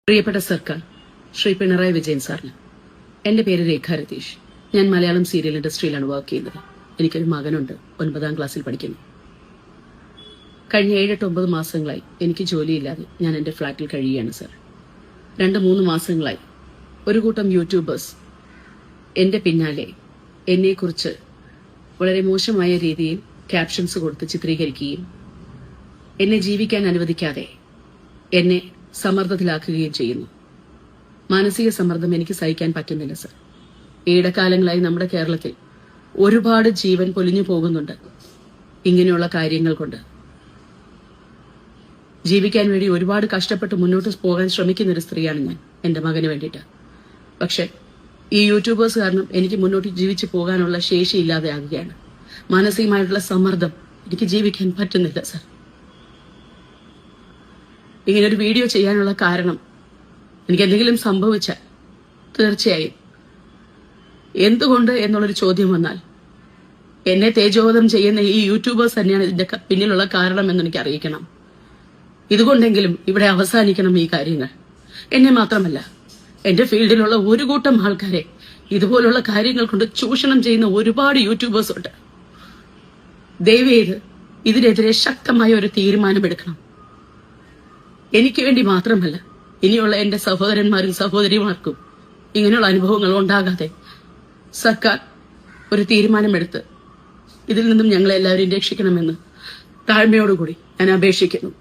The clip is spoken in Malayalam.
പ്രിയപ്പെട്ട സർക്കാർ ശ്രീ പിണറായി വിജയൻ സാറിന് എന്റെ പേര് രേഖ രതീഷ്. ഞാൻ മലയാളം സീരിയൽ ഇൻഡസ്ട്രിയിലാണ് വർക്ക് ചെയ്യുന്നത്. എനിക്കൊരു മകനുണ്ട്, 9ാം ക്ലാസ്സിൽ പഠിക്കുന്നു. കഴിഞ്ഞ 7-9 മാസങ്ങളായി എനിക്ക് ജോലിയില്ലാതെ ഞാൻ എന്റെ ഫ്ളാറ്റിൽ കഴിയുകയാണ് സർ. 2-3 മാസങ്ങളായി ഒരു കൂട്ടം യൂട്യൂബേഴ്സ് എന്റെ പിന്നാലെ എന്നെക്കുറിച്ച് വളരെ മോശമായ രീതിയിൽ ക്യാപ്ഷൻസ് കൊടുത്ത് ചിത്രീകരിക്കുകയും എന്നെ ജീവിക്കാൻ അനുവദിക്കാതെ എന്നെ സമ്മർദ്ദത്തിലാക്കുകയും ചെയ്യുന്നു. മാനസിക സമ്മർദ്ദം എനിക്ക് സഹിക്കാൻ പറ്റുന്നില്ല സർ. ഈയിടക്കാലങ്ങളായി നമ്മുടെ കേരളത്തിൽ ഒരുപാട് ജീവൻ പൊലിഞ്ഞു പോകുന്നുണ്ട് ഇങ്ങനെയുള്ള കാര്യങ്ങൾ കൊണ്ട്. ജീവിക്കാൻ വേണ്ടി ഒരുപാട് കഷ്ടപ്പെട്ട് മുന്നോട്ട് പോകാൻ ശ്രമിക്കുന്ന ഒരു സ്ത്രീയാണ് ഞാൻ എന്റെ മകന് വേണ്ടിയിട്ട്. പക്ഷെ ഈ യൂട്യൂബേഴ്സ് കാരണം എനിക്ക് മുന്നോട്ട് ജീവിച്ചു പോകാനുള്ള ശേഷി ഇല്ലാതെ ആകുകയാണ്. മാനസികമായിട്ടുള്ള സമ്മർദ്ദം, എനിക്ക് ജീവിക്കാൻ പറ്റുന്നില്ല സർ. ഇങ്ങനൊരു വീഡിയോ ചെയ്യാനുള്ള കാരണം, എനിക്ക് എന്തെങ്കിലും സംഭവിച്ചാൽ തീർച്ചയായും എന്തുകൊണ്ട് എന്നുള്ളൊരു ചോദ്യം വന്നാൽ എന്നെ തേജോവധം ചെയ്യുന്ന ഈ യൂട്യൂബേഴ്സ് തന്നെയാണ് ഇതിന്റെ പിന്നിലുള്ള കാരണം എന്ന് എനിക്ക് അറിയിക്കണം. ഇതുകൊണ്ടെങ്കിലും ഇവിടെ അവസാനിക്കണം ഈ കാര്യങ്ങൾ. എന്നെ മാത്രമല്ല, എന്റെ ഫീൽഡിലുള്ള ഒരു കൂട്ടം ആൾക്കാരെ ഇതുപോലുള്ള കാര്യങ്ങൾ കൊണ്ട് ചൂഷണം ചെയ്യുന്ന ഒരുപാട് യൂട്യൂബേഴ്സ് ഉണ്ട്. ദയവേത് ഇതിനെതിരെ ശക്തമായ ഒരു തീരുമാനമെടുക്കണം. എനിക്ക് വേണ്ടി മാത്രമല്ല, ഇനിയുള്ള എന്റെ സഹോദരന്മാരും സഹോദരിമാർക്കും ഇങ്ങനെയുള്ള അനുഭവങ്ങൾ ഉണ്ടാകാതെ സർക്കാർ ഒരു തീരുമാനമെടുത്ത് ഇതിൽ നിന്നും ഞങ്ങളെല്ലാവരും രക്ഷിക്കണമെന്ന് താഴ്മയോടുകൂടി ഞാൻ അപേക്ഷിക്കുന്നു.